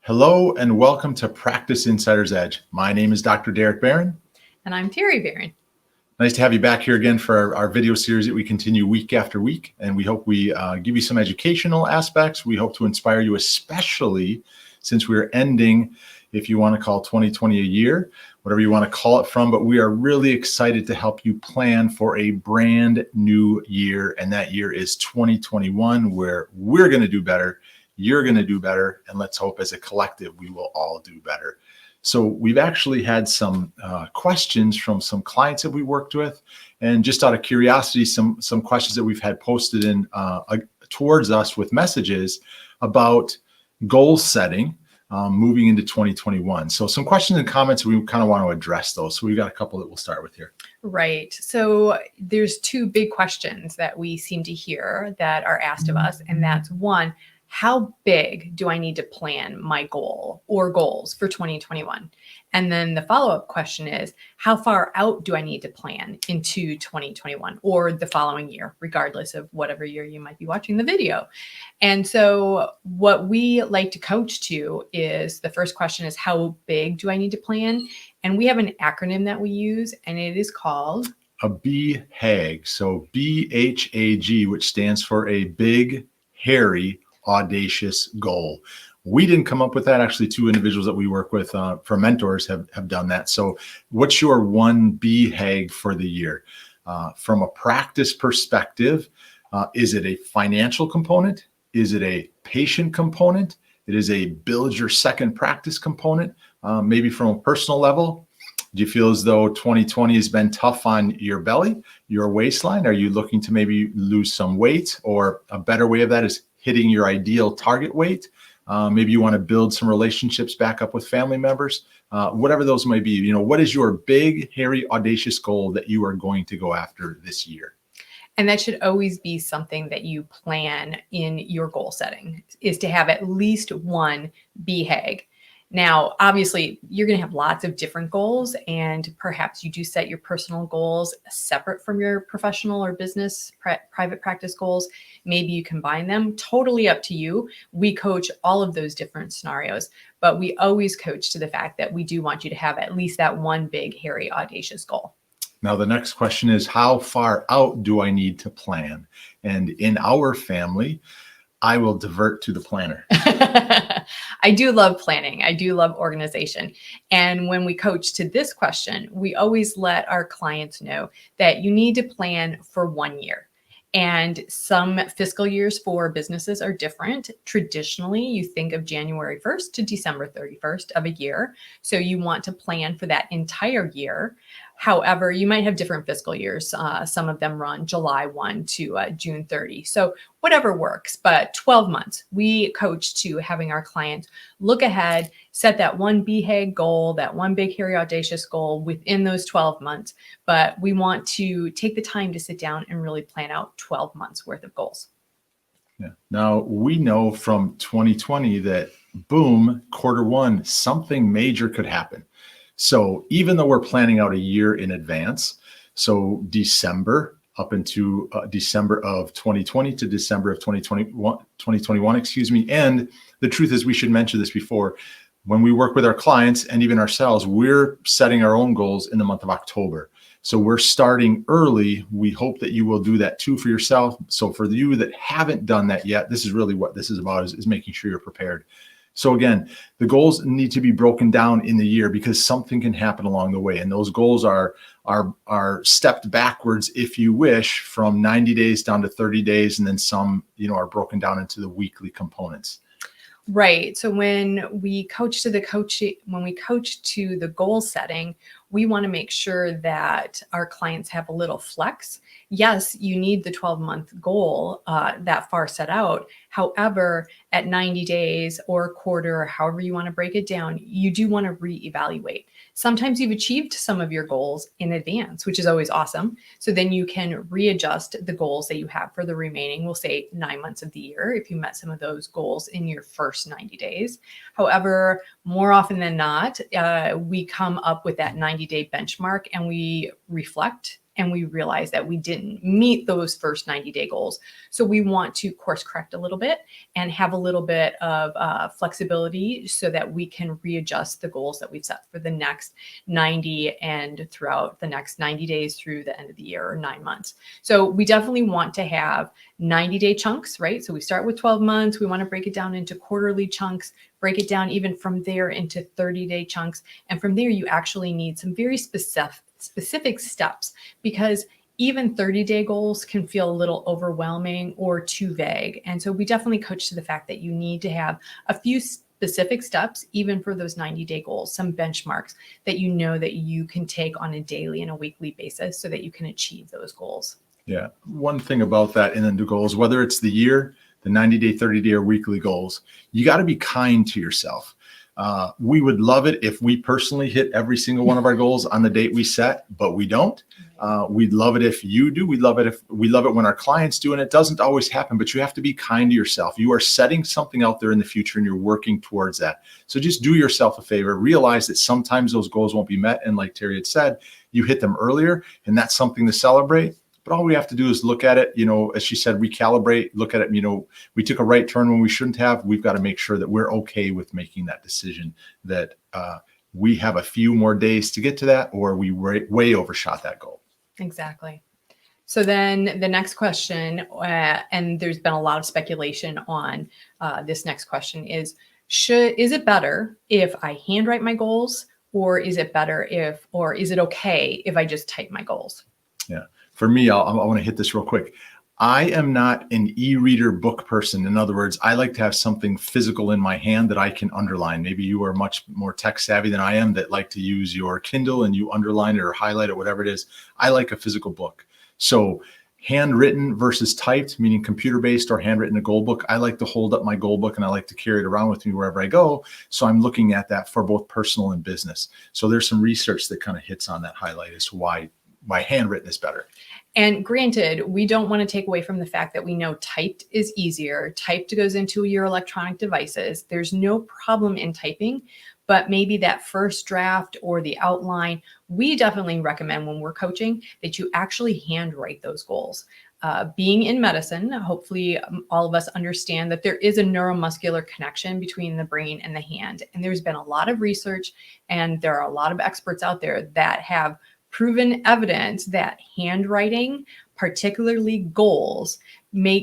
Hello and welcome to Practice Insider's Edge. My name is Dr. Derek Barron. And I'm Terry Barron. Nice to have you back here again for our video series that we continue week after week. And we hope we give you some educational aspects. We hope to inspire you, especially since we're ending, if you want to call 2020 a year, whatever you want to call it from. But we are really excited to help you plan for a brand new year. And that year is 2021, where we're going to do better. You're going to do better. And let's hope as a collective, we will all do better. So we've actually had some questions from some clients that we worked with, and just out of curiosity, some questions that we've had posted in towards us with messages about goal setting moving into 2021. So some questions and comments, we kind of want to address those. So we've got a couple that we'll start with here. Right. So there's two big questions that we seem to hear that are asked of us. And that's one, how big do I need to plan my goal or goals for 2021? And then the follow-up question is, how far out do I need to plan into 2021 or the following year, regardless of whatever year you might be watching the video? And so what we like to coach to is, the first question is, how big do I need to plan? And we have an acronym that we use, and it is called a BHAG. So BHAG, which stands for a big, hairy, audacious goal. We didn't come up with that. Actually, two individuals that we work with for mentors have done that. So what's your one BHAG for the year? From a practice perspective, is it a financial component? Is it a patient component? It is a build your second practice component. Maybe from a personal level, do you feel as though 2020 has been tough on your belly, your waistline? Are you looking to maybe lose some weight? Or a better way of that is hitting your ideal target weight. Maybe you want to build some relationships back up with family members, whatever those may be. You know, what is your big, hairy, audacious goal that you are going to go after this year? And that should always be something that you plan in your goal setting, is to have at least one BHAG. Now, obviously, you're going to have lots of different goals, and perhaps you do set your personal goals separate from your professional or business private practice goals. Maybe you combine them. Totally up to you. We coach all of those different scenarios, but we always coach to the fact that we do want you to have at least that one big, hairy, audacious goal. Now, the next question is, how far out do I need to plan? And in our family, I will divert to the planner. I do love planning. I do love organization. And when we coach to this question, we always let our clients know that you need to plan for 1 year. And some fiscal years for businesses are different. Traditionally, you think of January 1st to December 31st of a year. So you want to plan for that entire year. However, you might have different fiscal years. Some of them run July 1 to June 30. So whatever works, but 12 months. We coach to having our clients look ahead, set that one BHAG goal, that one big, hairy, audacious goal within those 12 months. But we want to take the time to sit down and really plan out 12 months worth of goals. Yeah. Now, we know from 2020 that, boom, Q1, something major could happen. So even though we're planning out a year in advance, so December up into December of 2020 to December of 2021, excuse me. And the truth is, we should mention this before, when we work with our clients and even ourselves, we're setting our own goals in the month of October. So we're starting early. We hope that you will do that too for yourself. So for you that haven't done that yet, this is really what this is about, is making sure you're prepared. So again, the goals need to be broken down in the year, because something can happen along the way. And those goals are stepped backwards, if you wish, from 90 days down to 30 days. And then some, are broken down into the weekly components. Right. So when we coach to the goal setting, we want to make sure that our clients have a little flex. Yes, you need the 12-month goal that far set out. However, at 90 days or a quarter, or however you want to break it down, you do want to reevaluate. Sometimes you've achieved some of your goals in advance, which is always awesome. So then you can readjust the goals that you have for the remaining, we'll say 9 months of the year, if you met some of those goals in your first 90 days. However, more often than not, we come up with that 90-day benchmark and we reflect and we realize that we didn't meet those first 90-day goals. So we want to course correct a little bit and have a little bit of flexibility so that we can readjust the goals that we've set for the next 90 and throughout the next 90 days through the end of the year or 9 months. So we definitely want to have 90-day chunks, right? So we start with 12 months. We want to break it down into quarterly chunks, break it down even from there into 30-day chunks. And from there, you actually need some very specific steps, because even 30-day goals can feel a little overwhelming or too vague. And so we definitely coach to the fact that you need to have a few specific steps, even for those 90-day goals, some benchmarks that you know that you can take on a daily and a weekly basis so that you can achieve those goals. Yeah. One thing about that in the goals, whether it's the year, the 90-day, 30-day, or weekly goals, you got to be kind to yourself. We would love it if we personally hit every single one of our goals on the date we set, but we don't. We'd love it if you do. We love it when our clients do, and it doesn't always happen, but you have to be kind to yourself. You are setting something out there in the future and you're working towards that. So just do yourself a favor, realize that sometimes those goals won't be met. And like Terry had said, you hit them earlier, and that's something to celebrate. But all we have to do is look at it, as she said, recalibrate, look at it. We took a right turn when we shouldn't have. We've got to make sure that we're okay with making that decision, that we have a few more days to get to that, or we way overshot that goal. Exactly. So then the next question, and there's been a lot of speculation on this next question is it better if I handwrite my goals, or is it okay if I just type my goals? Yeah. For me, I want to hit this real quick. I am not an e-reader book person. In other words, I like to have something physical in my hand that I can underline. Maybe you are much more tech savvy than I am, that like to use your Kindle and you underline it or highlight it, whatever it is. I like a physical book. So handwritten versus typed, meaning computer-based, or handwritten, a goal book. I like to hold up my goal book and I like to carry it around with me wherever I go. So I'm looking at that for both personal and business. So there's some research that kind of hits on that highlight as to why handwritten is better. And granted, we don't want to take away from the fact that we know typed is easier. Typed goes into your electronic devices. There's no problem in typing, but maybe that first draft or the outline, we definitely recommend when we're coaching that you actually handwrite those goals. Being in medicine, hopefully all of us understand that there is a neuromuscular connection between the brain and the hand. And there's been a lot of research, and there are a lot of experts out there that have proven evidence that handwriting, particularly goals,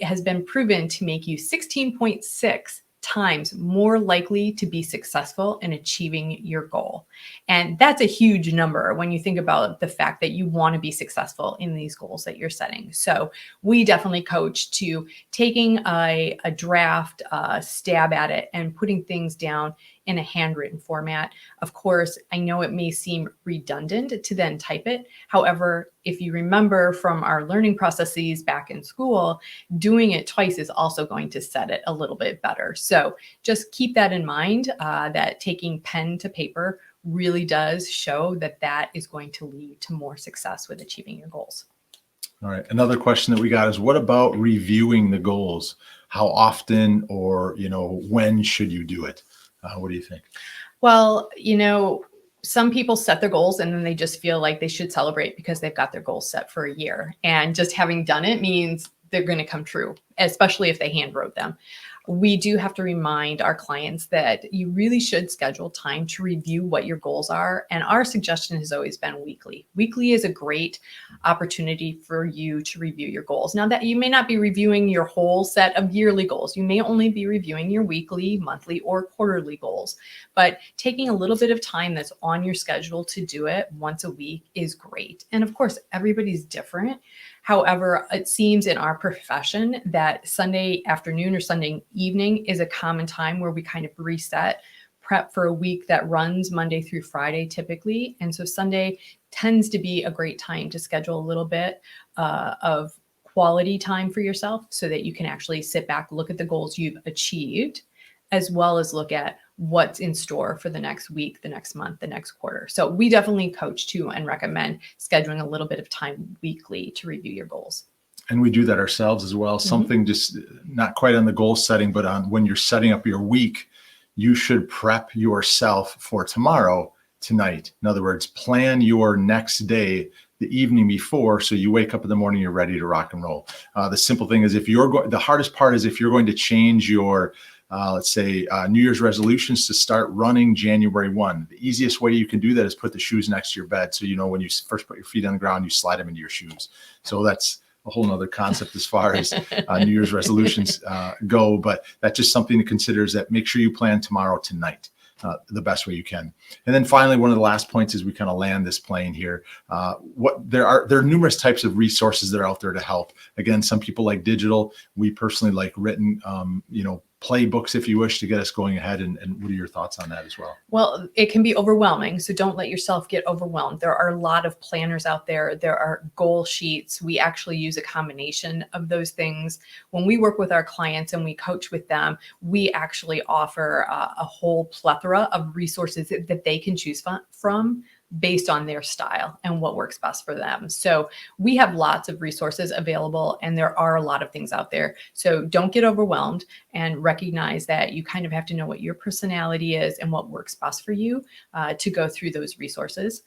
has been proven to make you 16.6 times more likely to be successful in achieving your goal. And that's a huge number when you think about the fact that you want to be successful in these goals that you're setting. So we definitely coach to taking a draft, stab at it, and putting things down in a handwritten format. Of course, I know it may seem redundant to then type it. However, if you remember from our learning processes back in school, doing it twice is also going to set it a little bit better. So just keep that in mind, that taking pen to paper really does show that is going to lead to more success with achieving your goals. All right. Another question that we got is, what about reviewing the goals? How often, or, when should you do it? What do you think? Well, some people set their goals and then they just feel like they should celebrate because they've got their goals set for a year. And just having done it means they're going to come true, especially if they hand wrote them. We do have to remind our clients that you really should schedule time to review what your goals are. And our suggestion has always been weekly. Weekly is a great opportunity for you to review your goals. Now, that you may not be reviewing your whole set of yearly goals. You may only be reviewing your weekly, monthly, or quarterly goals. But taking a little bit of time that's on your schedule to do it once a week is great. And of course, everybody's different. However, it seems in our profession that Sunday afternoon or Sunday evening is a common time where we kind of reset, prep for a week that runs Monday through Friday typically. And so Sunday tends to be a great time to schedule a little bit of quality time for yourself so that you can actually sit back, look at the goals you've achieved, as well as look at what's in store for the next week, the next month, the next quarter. So we definitely coach too and recommend scheduling a little bit of time weekly to review your goals. And we do that ourselves as well. Something just not quite on the goal setting, but on when you're setting up your week, you should prep yourself for tomorrow tonight. In other words, plan your next day the evening before, so you wake up in the morning, you're ready to rock and roll. The simple thing is, the hardest part is if you're going to change your let's say New Year's resolutions to start running January 1. The easiest way you can do that is put the shoes next to your bed. So, when you first put your feet on the ground, you slide them into your shoes. So that's a whole nother concept as far as New Year's resolutions go. But that's just something to consider, is that make sure you plan tomorrow tonight. The best way you can. And then finally, one of the last points as we kind of land this plane here, there are numerous types of resources that are out there to help. Again, some people like digital. We personally like written, playbooks, if you wish, to get us going ahead. And what are your thoughts on that as well? Well, it can be overwhelming, so don't let yourself get overwhelmed. There are a lot of planners out there. There are goal sheets. We actually use a combination of those things. When we work with our clients and we coach with them, we actually offer a whole plethora of resources that they can choose from based on their style and what works best for them. So we have lots of resources available, and there are a lot of things out there. So don't get overwhelmed, and recognize that you kind of have to know what your personality is and what works best for you to go through those resources.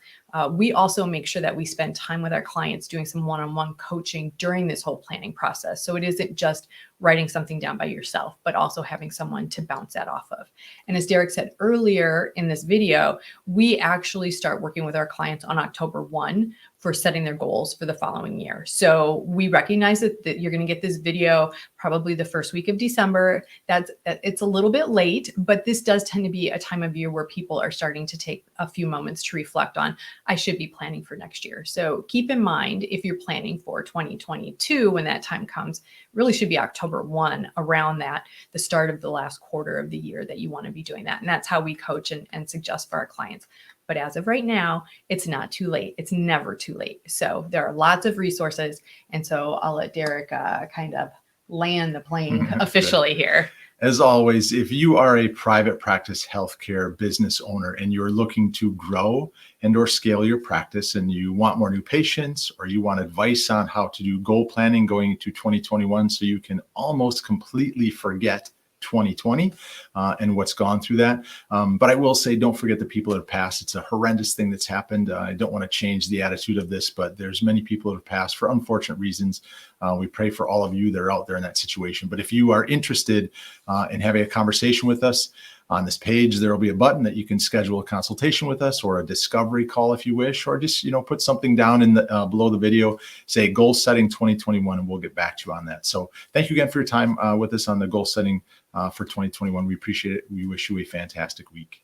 We also make sure that we spend time with our clients doing some one-on-one coaching during this whole planning process. So it isn't just writing something down by yourself, but also having someone to bounce that off of. And as Derek said earlier in this video, we actually start working with our clients on October 1 for setting their goals for the following year. So we recognize that you're going to get this video probably the first week of December. It's a little bit late, but this does tend to be a time of year where people are starting to take a few moments to reflect on, I should be planning for next year. So keep in mind, if you're planning for 2022, when that time comes, really should be October 1, around that, the start of the last quarter of the year, that you want to be doing that. And that's how we coach and suggest for our clients. But as of right now, it's not too late. It's never too late. So there are lots of resources. And so I'll let Derek kind of land the plane officially here. As always, if you are a private practice healthcare business owner and you're looking to grow and or scale your practice, and you want more new patients, or you want advice on how to do goal planning going into 2021 so you can almost completely forget 2020 and what's gone through that. But I will say, don't forget the people that have passed. It's a horrendous thing that's happened. I don't want to change the attitude of this, but there's many people that have passed for unfortunate reasons. We pray for all of you that are out there in that situation. But if you are interested in having a conversation with us, on this page, there will be a button that you can schedule a consultation with us, or a discovery call if you wish, or just, put something down in the below the video, say goal setting 2021, and we'll get back to you on that. So thank you again for your time with us on the goal setting for 2021. We appreciate it. We wish you a fantastic week.